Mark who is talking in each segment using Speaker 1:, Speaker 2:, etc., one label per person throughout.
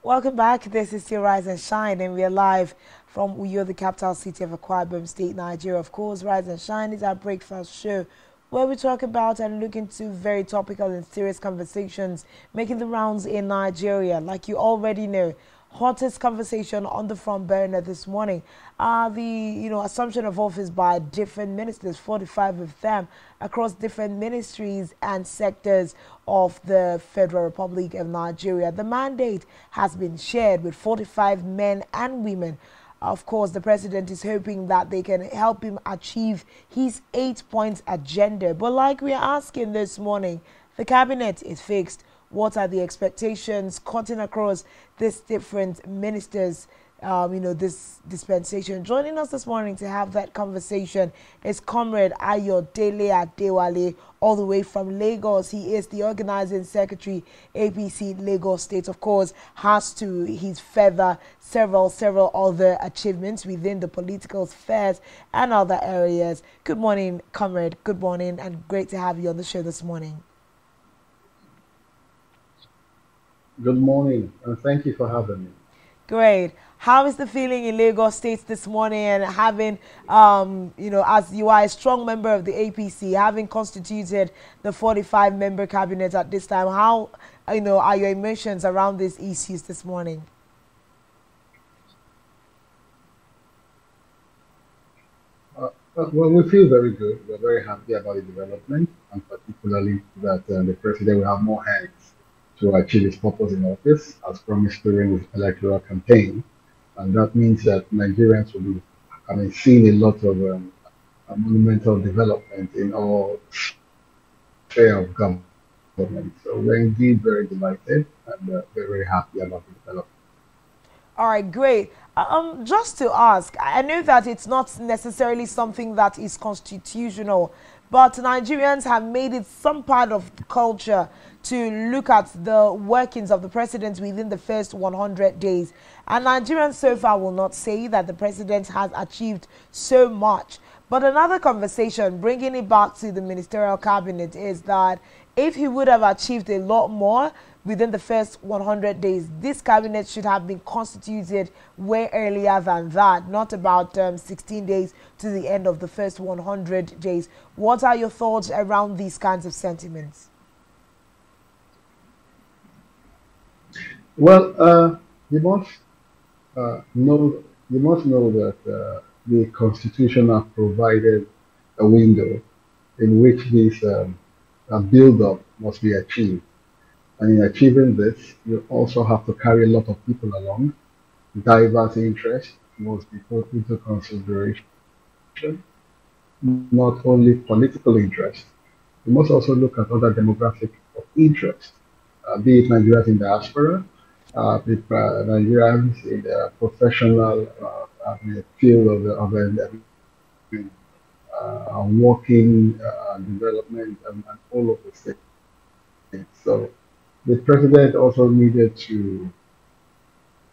Speaker 1: Welcome back. This is your Rise and Shine, and we are live from Uyo, the capital city of Akwa Ibom State, Nigeria. Of course, Rise and Shine is our breakfast show where we talk about and look into very topical and serious conversations making the rounds in Nigeria. Like you already know, hottest conversation on the front burner this morning are the assumption of office by different ministers, 45 of them across different ministries and sectors of the Federal Republic of Nigeria. The mandate has been shared with 45 men and women. Of course, the president is hoping that they can help him achieve his 8-point agenda. But like we are asking this morning, the cabinet is fixed. What are the expectations cutting across these different ministers, this dispensation? Joining us this morning to have that conversation is Comrade Ayodele Adewale, all the way from Lagos. He is the organizing secretary, APC Lagos State. Of course, has to his feather several other achievements within the political spheres and other areas. Good morning, Comrade. Good morning, and great to have you on the show this morning.
Speaker 2: Good morning, and thank you for having me.
Speaker 1: Great. How is the feeling in Lagos State this morning, and having, as you are a strong member of the APC, having constituted the 45-member cabinet at this time, how, are your emotions around these issues this morning?
Speaker 2: Well, we feel very good. We're very happy about the development, and particularly that the president will have more hands to achieve his purpose in office, as promised during his electoral campaign. And that means that Nigerians will be, seeing a lot of monumental development in all sphere of government. So we're indeed very delighted and very happy about the development.
Speaker 1: All right, great. Just to ask, I know that it's not necessarily something that is constitutional, but Nigerians have made it some part of culture to look at the workings of the president within the first 100 days. And Nigerians so far will not say that the president has achieved so much. But another conversation, bringing it back to the ministerial cabinet, is that if he would have achieved a lot more within the first 100 days, this cabinet should have been constituted way earlier than that, not about 16 days to the end of the first 100 days. What are your thoughts around these kinds of sentiments?
Speaker 2: Well, you must know that the Constitution has provided a window in which this build-up must be achieved. And in achieving this, you also have to carry a lot of people along. Diverse interests must be put into consideration, not only political interests. You must also look at other demographic of interest, be it Nigerians in diaspora, be it Nigerians in the professional field of working development and all of those things. So the president also needed to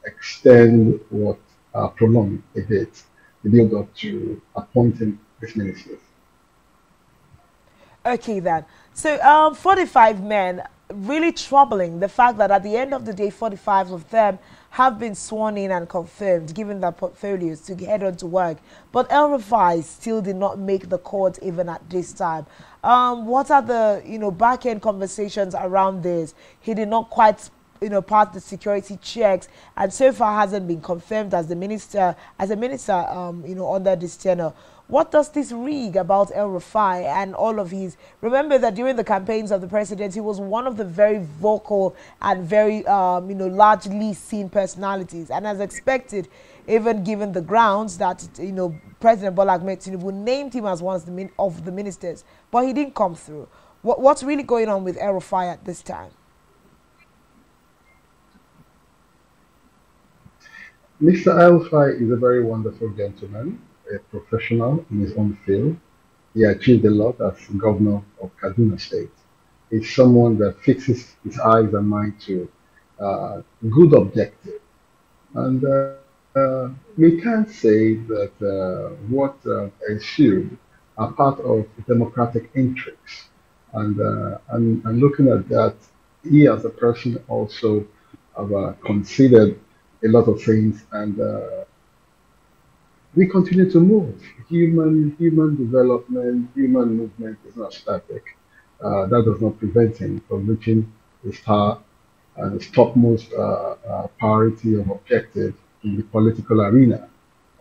Speaker 2: extend what prolong a bit the build up to appointing these ministers.
Speaker 1: Okay, then. So, 45 men, really troubling the fact that at the end of the day, 45 of them have been sworn in and confirmed, given their portfolios to head on to work. But El Rufai still did not make the court even at this time. What are the, back-end conversations around this? He did not quite pass the security checks, and so far hasn't been confirmed as a minister, under this tenure. What does this read about El Rufai and all of his? Remember that during the campaigns of the president, he was one of the very vocal and very, largely seen personalities. And as expected, even given the grounds that, President Bola Ahmed Tinubu named him as one of the ministers, but he didn't come through. What's really going on with El Rufai at this time?
Speaker 2: Mr. El-Rufai is a very wonderful gentleman, a professional in his own field. He achieved a lot as governor of Kaduna State. He's someone that fixes his eyes and mind to good objective. And we can say that what ensued are part of democratic intrigues. And looking at that, he as a person also I've considered a lot of things, and we continue to move. Human development, human movement is not static. That does not prevent him from reaching his heart and his topmost priority of objective in the political arena.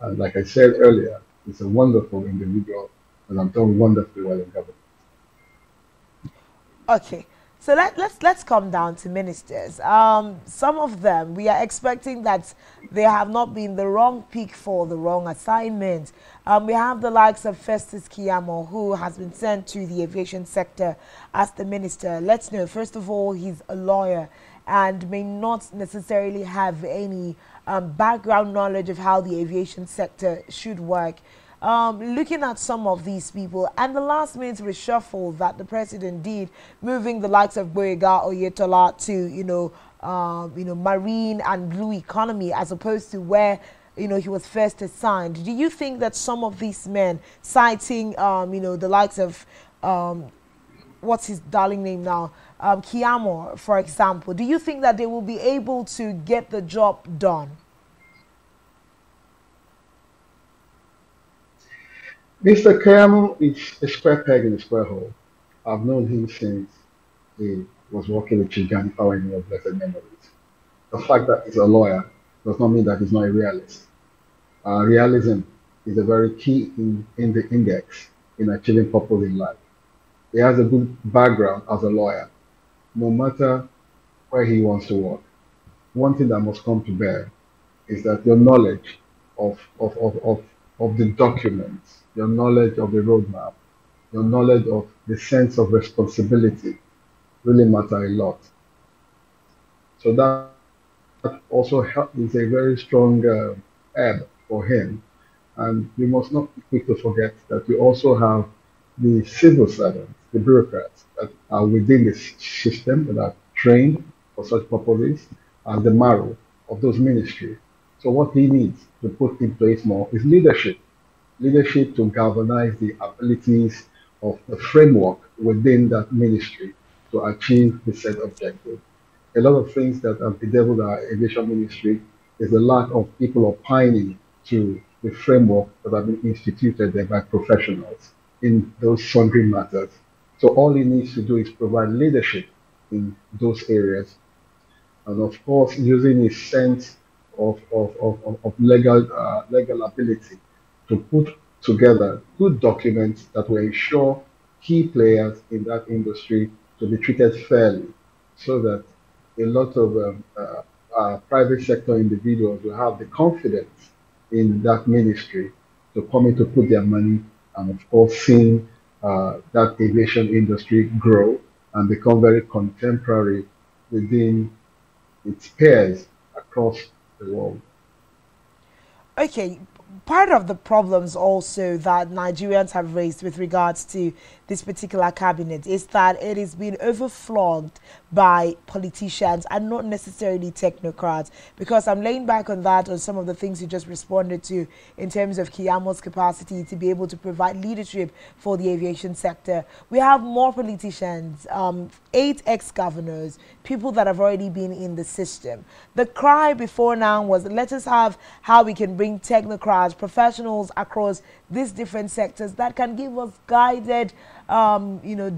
Speaker 2: And like I said earlier, he's a wonderful individual, and I'm done wonderfully well in government.
Speaker 1: Okay. So let's come down to ministers. Some of them, we are expecting that they have not been the wrong pick for the wrong assignment. We have the likes of Festus Keyamo, who has been sent to the aviation sector as the minister. Let's know, first of all, he's a lawyer and may not necessarily have any background knowledge of how the aviation sector should work. Looking at some of these people and the last minute reshuffle that the president did, moving the likes of Boyega Oyetola to, marine and blue economy as opposed to where, he was first assigned. Do you think that some of these men, citing, the likes of, what's his darling name now, Keyamo, for example, do you think that they will be able to get the job done?
Speaker 2: Mr. Kayamo is a square peg in a square hole. I've known him since he was working with Chigani Power in your blessed memories. The fact that he's a lawyer does not mean that he's not a realist. Realism is a very key in the index in achieving purpose in life. He has a good background as a lawyer, no matter where he wants to work. One thing that must come to bear is that your knowledge of the documents, your knowledge of the roadmap, your knowledge of the sense of responsibility really matter a lot. So that also is a very strong ebb for him. And we must not be quick to forget that we also have the civil servants, the bureaucrats that are within the system that are trained for such purposes as the marrow of those ministries. So what he needs to put in place more is leadership. Leadership to galvanize the abilities of the framework within that ministry to achieve the set objective. A lot of things that have bedeviled our aviation ministry is the lack of people opining to the framework that have been instituted there by professionals in those sundry matters. So all he needs to do is provide leadership in those areas, and of course, using his sense of legal ability to put together good documents that will ensure key players in that industry to be treated fairly, so that a lot of private sector individuals will have the confidence in that ministry to come in to put their money, and of course seeing that aviation industry grow and become very contemporary within its peers across the world.
Speaker 1: Okay, part of the problems also that Nigerians have raised with regards to this particular cabinet is that it is being overflogged by politicians and not necessarily technocrats. Because I'm laying back on that, on some of the things you just responded to in terms of Kiyamo's capacity to be able to provide leadership for the aviation sector. We have more politicians, 8 ex-governors, people that have already been in the system. The cry before now was, let us have how we can bring technocrats, professionals across these different sectors that can give us guided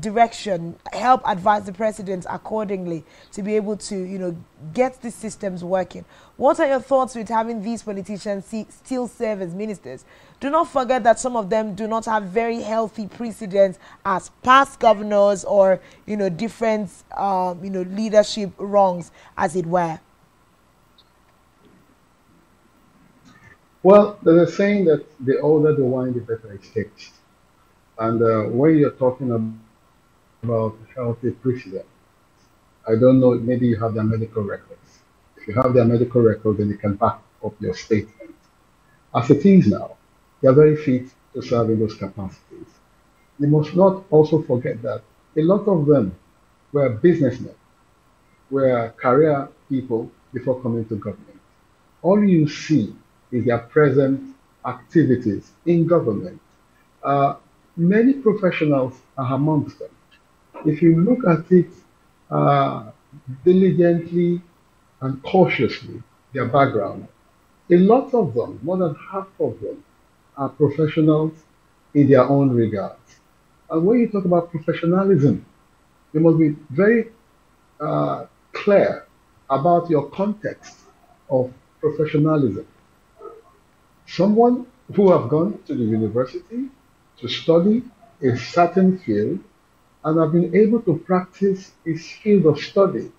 Speaker 1: direction, help advise the president accordingly to be able to, get these systems working. What are your thoughts with having these politicians still serve as ministers? Do not forget that some of them do not have very healthy precedents as past governors or, different, leadership wrongs, as it were.
Speaker 2: Well, there's a saying that the older the wine, the better it tastes. And when you're talking about healthy precedent, I don't know, maybe you have their medical records. If you have their medical records, then you can back up your statement. As it is now, they are very fit to serve in those capacities. You must not also forget that a lot of them were businessmen, were career people before coming to government. All you see is their present activities in government. Uh, Many professionals are amongst them. If you look at it uh, diligently and cautiously their background. A lot of them, more than half of them, are professionals in their own regards. And when you talk about professionalism, you must be very clear about your context of professionalism. Someone who have gone to the university to study a certain field and have been able to practice his field of study,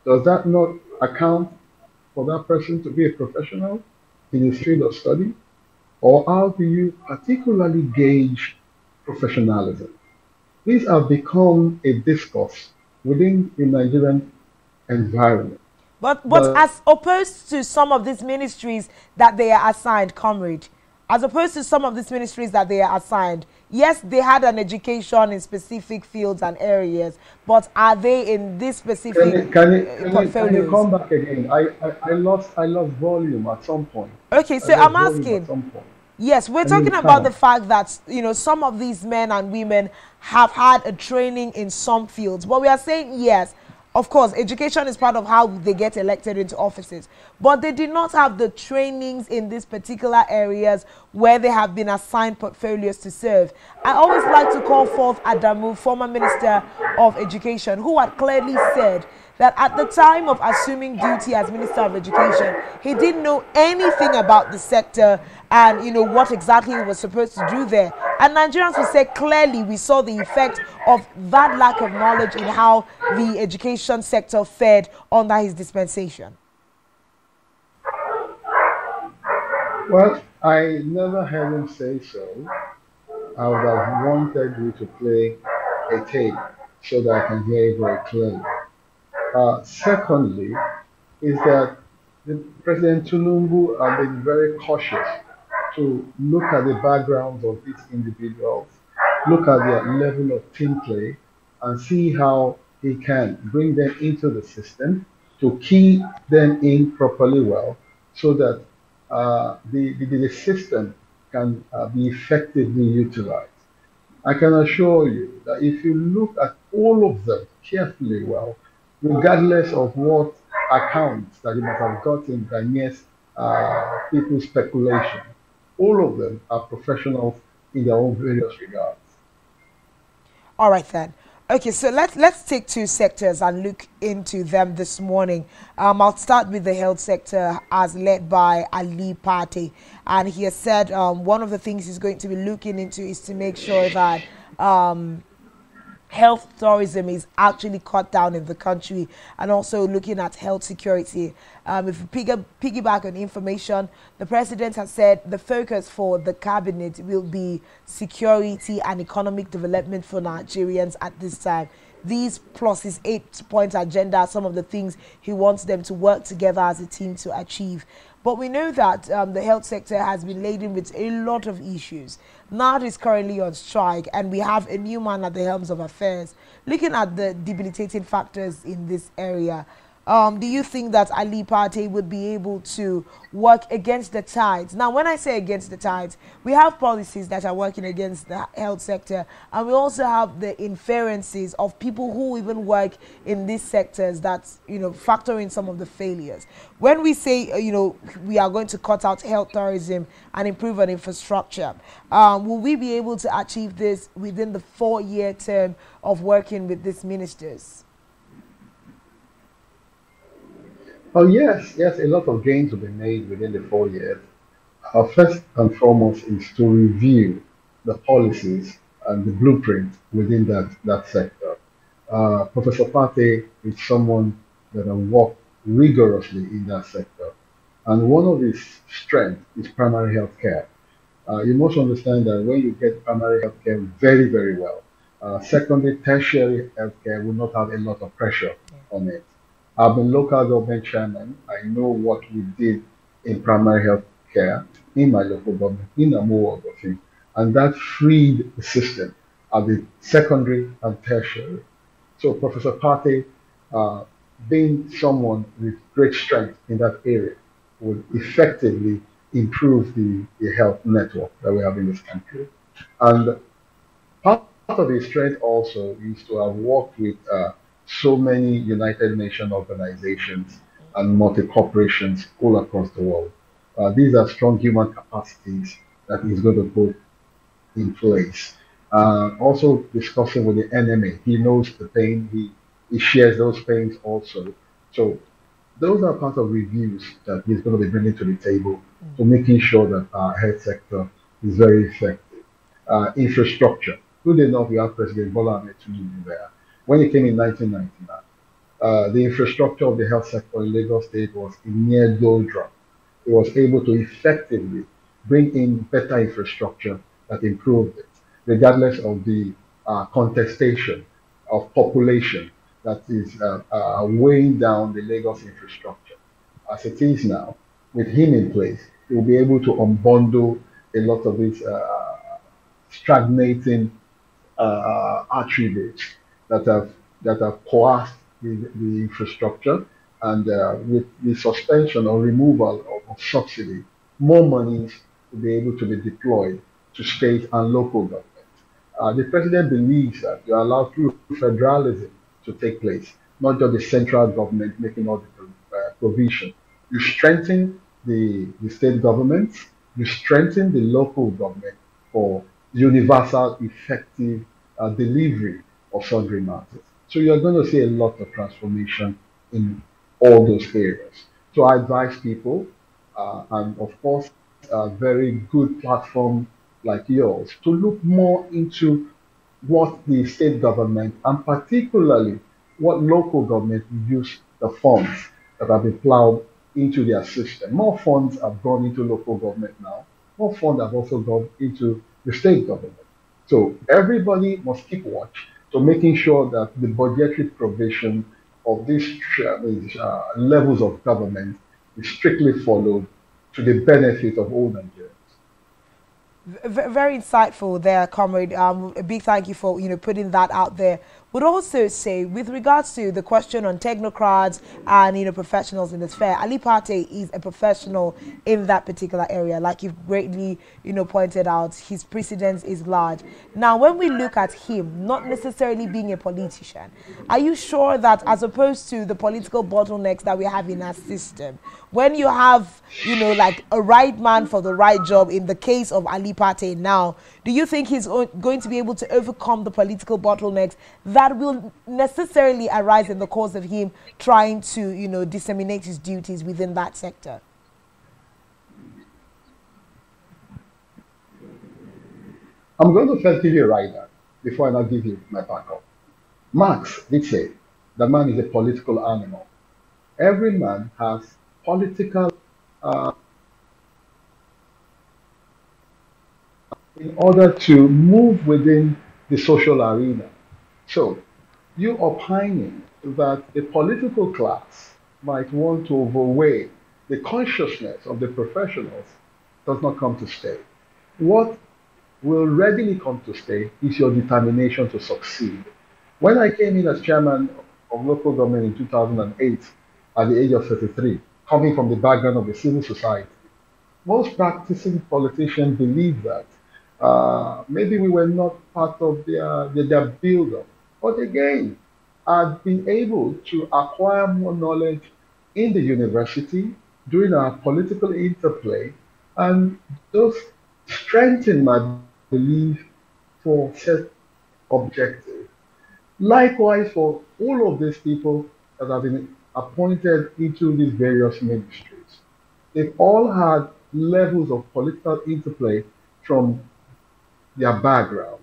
Speaker 2: does that not account for that person to be a professional in his field of study? Or how do you particularly gauge professionalism? These have become a discourse within the Nigerian environment.
Speaker 1: But
Speaker 2: But
Speaker 1: as opposed to some of these ministries that they are assigned, comrade, as opposed to some of these ministries that they are assigned, yes, they had an education in specific fields and areas, but are they in these specific
Speaker 2: can you
Speaker 1: portfolios?
Speaker 2: come back again? I lost volume at some point.
Speaker 1: Okay,
Speaker 2: I
Speaker 1: so
Speaker 2: lost
Speaker 1: I'm
Speaker 2: volume at
Speaker 1: asking,
Speaker 2: some point.
Speaker 1: yes, we're
Speaker 2: Can you
Speaker 1: talking about the
Speaker 2: recount?
Speaker 1: fact that, some of these men and women have had a training in some fields. But we are saying, yes, of course, education is part of how they get elected into offices. But they did not have the trainings in these particular areas where they have been assigned portfolios to serve. I always like to call forth Adamu, former Minister of Education, who had clearly said that at the time of assuming duty as Minister of Education, he didn't know anything about the sector and what exactly he was supposed to do there. And Nigerians will say clearly we saw the effect of that lack of knowledge in how the education sector fared under his dispensation.
Speaker 2: Well, I never heard him say so. I would have wanted you to play a tape so that I can hear it very clearly. Secondly, is that the President Tulumbu have been very cautious to look at the backgrounds of these individuals, look at their level of team play, and see how he can bring them into the system to key them in properly well so that the system can be effectively utilized. I can assure you that if you look at all of them carefully well, regardless of what accounts that you might have gotten against people's speculation, all of them are professionals in their own various regards.
Speaker 1: All right then. Okay, so let's take two sectors and look into them this morning. I'll start with the health sector as led by Ali Pate, and he has said one of the things he's going to be looking into is to make sure that health tourism is actually cut down in the country, and also looking at health security. If we piggyback on information, the president has said the focus for the cabinet will be security and economic development for Nigerians at this time. These plus his 8-point agenda are some of the things he wants them to work together as a team to achieve. But we know that the health sector has been laden with a lot of issues. NARD is currently on strike, and we have a new man at the helms of affairs looking at the debilitating factors in this area. Do you think that Ali Pate would be able to work against the tides? Now, when I say against the tides, we have policies that are working against the health sector, and we also have the inferences of people who even work in these sectors that, factor in some of the failures. When we say, we are going to cut out health tourism and improve on infrastructure, will we be able to achieve this within the 4-year term of working with these ministers?
Speaker 2: Oh, yes, a lot of gains will be made within the 4 years. First and foremost is to review the policies and the blueprint within that sector. Professor Pate is someone that has worked rigorously in that sector. And one of his strengths is primary health care. You must understand that when you get primary health care very, very well, secondary, tertiary health care will not have a lot of pressure on it. I've been local government chairman. I know what we did in primary health care in my local government, in Amuwogofi, and that freed the system at the secondary and tertiary. So Professor Pate, uh, being someone with great strength in that area, would effectively improve the health network that we have in this country. And part of his strength also is to have worked with so many United Nations organizations and multi-corporations all across the world. These are strong human capacities that he's going to put in place. Also discussing with the enemy, he knows the pain, he shares those pains also. So those are part of reviews that he's going to be bringing to the table to making sure that our health sector is very effective. Infrastructure. Good enough, we have President Bola Ahmed Tinubu there. When he came in 1999, the infrastructure of the health sector in Lagos State was in near doldrum. He was able to effectively bring in better infrastructure that improved it, regardless of the contestation of population that is weighing down the Lagos infrastructure. As it is now, with him in place, he will be able to unbundle a lot of these stagnating attributes that have coerced the infrastructure, and with the suspension or removal of subsidy, more monies will be able to be deployed to state and local government. The president believes that you are allowed through federalism to take place, not just the central government making all the provision. You strengthen the state governments, you strengthen the local government for universal, effective delivery of sundry matters. So you're going to see a lot of transformation in all those areas. So I advise people, and of course, a very good platform like yours, to look more into what the state government and particularly what local government use the funds that have been plowed into their system. More funds have gone into local government now. More funds have also gone into the state government. So everybody must keep watch to making sure that the budgetary provision of these levels of government is strictly followed to the benefit of all Nigerians.
Speaker 1: Very insightful there, comrade. A big thank you for putting that out there. Would also say, with regards to the question on technocrats and professionals in the sphere, Ali Pate is a professional in that particular area. Like you've greatly pointed out, his precedence is large. Now, when we look at him, not necessarily being a politician, are you sure that as opposed to the political bottlenecks that we have in our system, when you have like a right man for the right job in the case of Ali Pate now, do you think he's going to be able to overcome the political bottlenecks that will necessarily arise in the course of him trying to, disseminate his duties within that sector?
Speaker 2: I'm going to first give you a rider before I now give you my backup. Marx did say the man is a political animal. Every man has political in order to move within the social arena. So, you opining that the political class might want to overweigh the consciousness of the professionals does not come to stay. What will readily come to stay is your determination to succeed. When I came in as chairman of local government in 2008 at the age of 33, coming from the background of the civil society, most practicing politicians believe that maybe we were not part of their build-up. But again, I've been able to acquire more knowledge in the university during our political interplay, and those strengthen my belief for set objectives. Likewise, for all of these people that have been appointed into these various ministries, they've all had levels of political interplay from their background.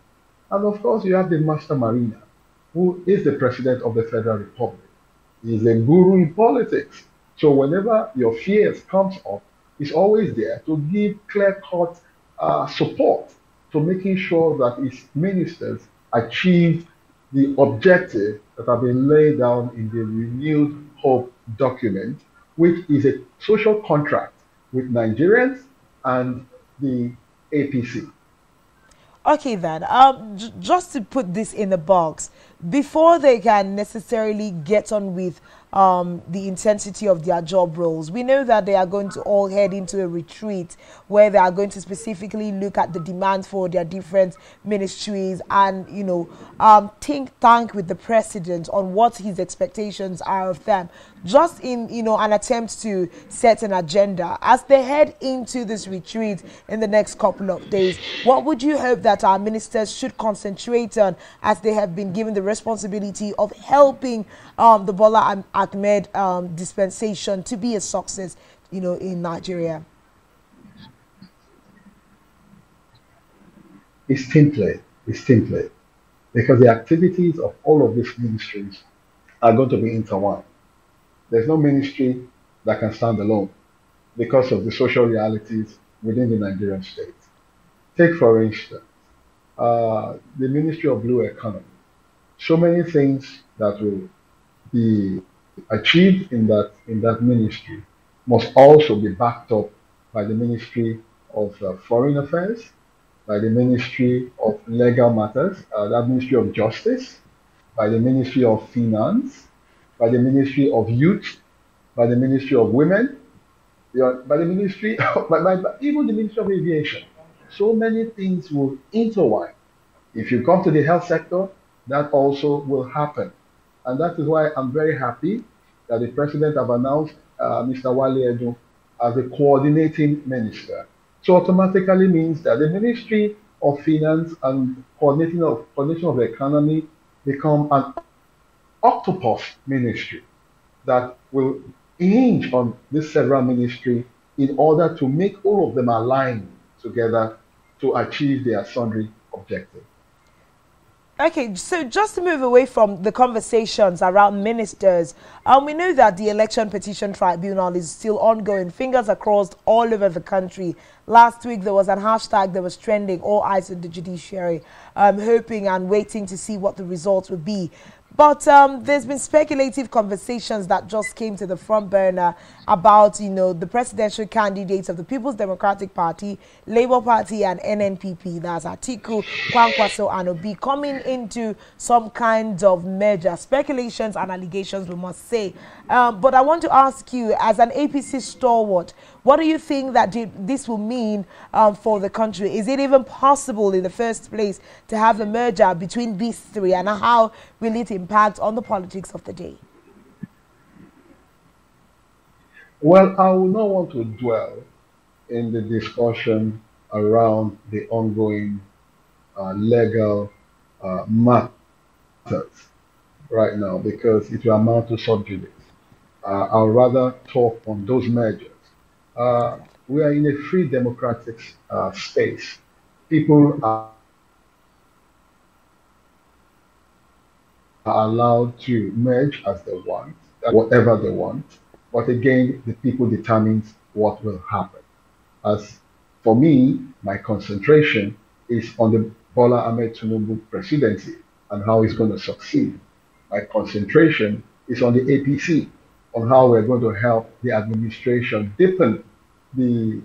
Speaker 2: And of course, you have the Master Mariner, who is the President of the Federal Republic. He's a guru in politics. So whenever your fears comes up, he's always there to give clear-cut support to making sure that his ministers achieve the objective that have been laid down in the Renewed Hope document, which is a social contract with Nigerians and the APC.
Speaker 1: Okay then, just to put this in the box, before they can necessarily get on with the intensity of their job roles. We know that they are going to all head into a retreat where they are going to specifically look at the demands for their different ministries and, you know, think tank with the president on what his expectations are of them, just in, you know, an attempt to set an agenda. As they head into this retreat in the next couple of days, what would you hope that our ministers should concentrate on, as they have been given the responsibility of helping the Bola Ahmed dispensation to be a success, you know, in Nigeria?
Speaker 2: It's team play. It's team play. Because the activities of all of these ministries are going to be intertwined. There's no ministry that can stand alone because of the social realities within the Nigerian state. Take, for instance, the Ministry of Blue Economy. So many things that will be achieved in that ministry must also be backed up by the Ministry of Foreign Affairs, by the Ministry of Legal Matters, that Ministry of Justice, by the Ministry of Finance, by the Ministry of Youth, by the Ministry of Women, by the Ministry, by even the Ministry of Aviation. So many things will intertwine. If you come to the health sector, that also will happen. And that is why I'm very happy that the president have announced Mr. Wale Edun as the coordinating minister. So automatically means that the Ministry of Finance and coordination of the economy become an octopus ministry that will hinge on this several ministry in order to make all of them align together to achieve their sundry objectives.
Speaker 1: Okay, so just to move away from the conversations around ministers, we know that the Election Petition Tribunal is still ongoing. Fingers are crossed all over the country. Last week, there was a hashtag that was trending, all eyes on the judiciary, hoping and waiting to see what the results would be. But there's been speculative conversations that just came to the front burner about, you know, the presidential candidates of the People's Democratic Party, Labour Party, and NNPP, that's Atiku, Kwankwaso, and Obi, coming into some kind of merger. Speculations and allegations, we must say. But I want to ask you, as an APC stalwart, what do you think that this will mean for the country? Is it even possible in the first place to have a merger between these three, and how will it impact on the politics of the day?
Speaker 2: Well, I will not want to dwell in the discussion around the ongoing legal matters right now because it will amount to subjudice. I'll rather talk on those measures. We are in a free democratic space. People are allowed to merge as they want, whatever they want. But again, the people determines what will happen. As for me, my concentration is on the Bola Ahmed Tinubu presidency and how he's going to succeed. My concentration is on the APC, on how we're going to help the administration deepen the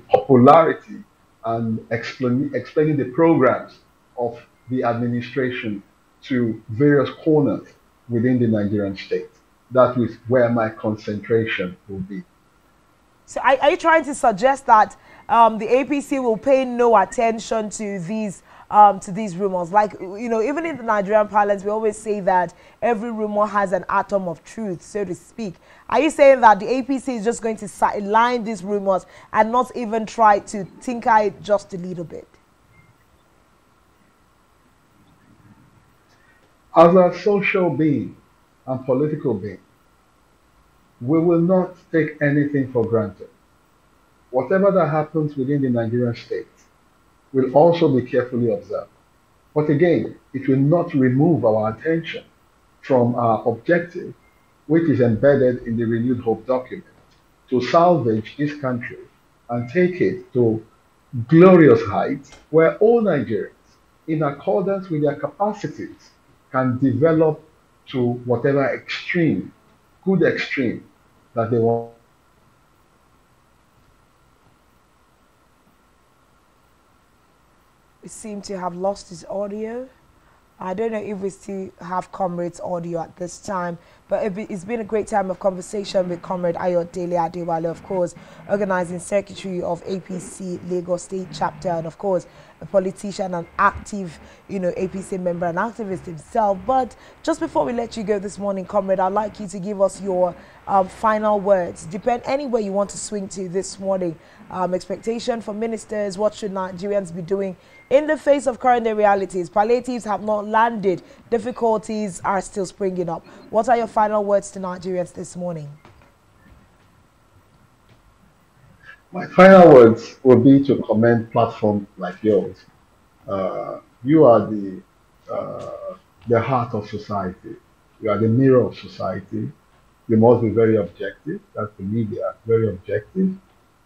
Speaker 2: popularity and explaining the programs of the administration to various corners within the Nigerian state. That is where my concentration will be.
Speaker 1: So are you trying to suggest that the APC will pay no attention to these rumors? Like, you know, even in the Nigerian parlance, we always say that every rumor has an atom of truth, so to speak. Are you saying that the APC is just going to sideline these rumors and not even try to tinker it just a little bit?
Speaker 2: As a social being and political being, we will not take anything for granted. Whatever that happens within the Nigerian state will also be carefully observed. But again, it will not remove our attention from our objective, which is embedded in the Renewed Hope document, to salvage this country and take it to glorious heights where all Nigerians, in accordance with their capacities, can develop to whatever extreme, good extreme, that they want.
Speaker 1: We seem to have lost his audio. I don't know if we still have Comrade's audio at this time, but it's been a great time of conversation with Comrade Ayodele Adewale, of course, Organizing Secretary of APC Lagos State Chapter, and of course, a politician and active, APC member and activist himself. But just before we let you go this morning, Comrade, I'd like you to give us your final words. Depend anywhere you want to swing to this morning. Expectation for ministers, what should Nigerians be doing in the face of current day realities? Palliatives have not landed. Difficulties are still springing up. What are your final words to Nigerians this morning?
Speaker 2: My final words would be to commend platforms like yours. You are the heart of society. You are the mirror of society. You must be very objective. That's the media, very objective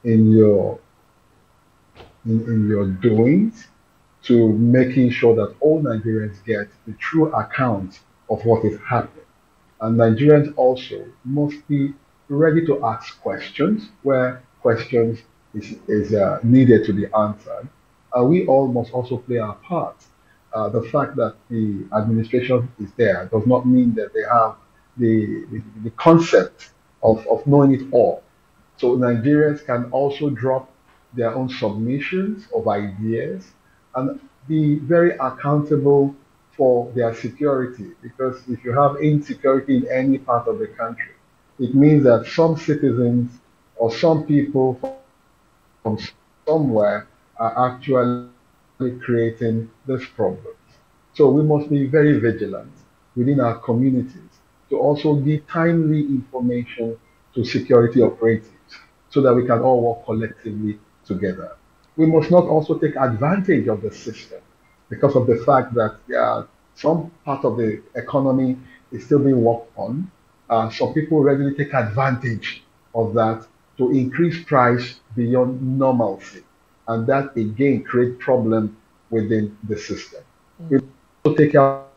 Speaker 2: in your doings, to making sure that all Nigerians get the true account of what is happening. And Nigerians also must be ready to ask questions where questions is needed to be answered. We all must also play our part. The fact that the administration is there does not mean that they have the concept of knowing it all. So Nigerians can also drop their own submissions of ideas and be very accountable for their security. Because if you have insecurity in any part of the country, it means that some citizens or some people from somewhere are actually creating this problem. So we must be very vigilant within our communities to also give timely information to security operatives so that we can all work collectively together. We must not also take advantage of the system because of the fact that some part of the economy is still being worked on. Some people readily take advantage of that to increase price beyond normalcy. And that again creates problems within the system. We also take out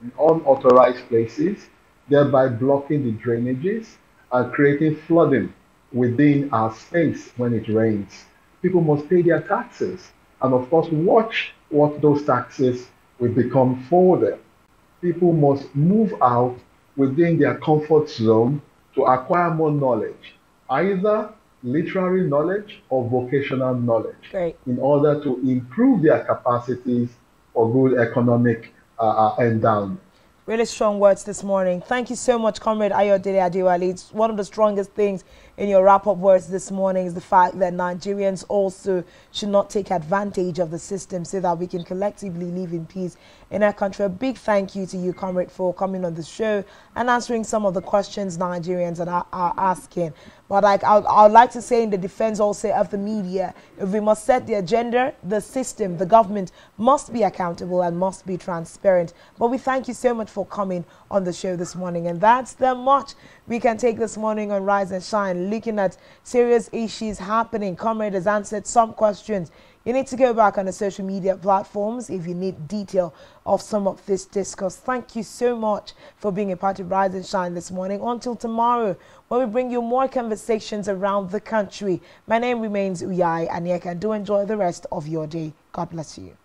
Speaker 2: in unauthorized places, thereby blocking the drainages and creating flooding within our space when it rains. People must pay their taxes and, of course, watch what those taxes will become for them. People must move out within their comfort zone to acquire more knowledge, either literary knowledge or vocational knowledge, in order to improve their capacities for good economic endowment.
Speaker 1: Really strong words this morning. Thank you so much, Comrade Ayodele Adewale. It's one of the strongest things in your wrap-up words this morning is the fact that Nigerians also should not take advantage of the system so that we can collectively live in peace in our country. A big thank you to you, Comrade, for coming on the show and answering some of the questions Nigerians are asking. But I would like to say in the defense also of the media, if we must set the agenda, the system, the government must be accountable and must be transparent. But we thank you so much for coming on the show this morning. And that's the much we can take this morning on Rise and Shine, looking at serious issues happening. Comrade has answered some questions. You need to go back on the social media platforms if you need detail of some of this discourse. Thank you so much for being a part of Rise and Shine this morning. Until tomorrow, when we bring you more conversations around the country. My name remains Uyai Anyeka, and do enjoy the rest of your day. God bless you.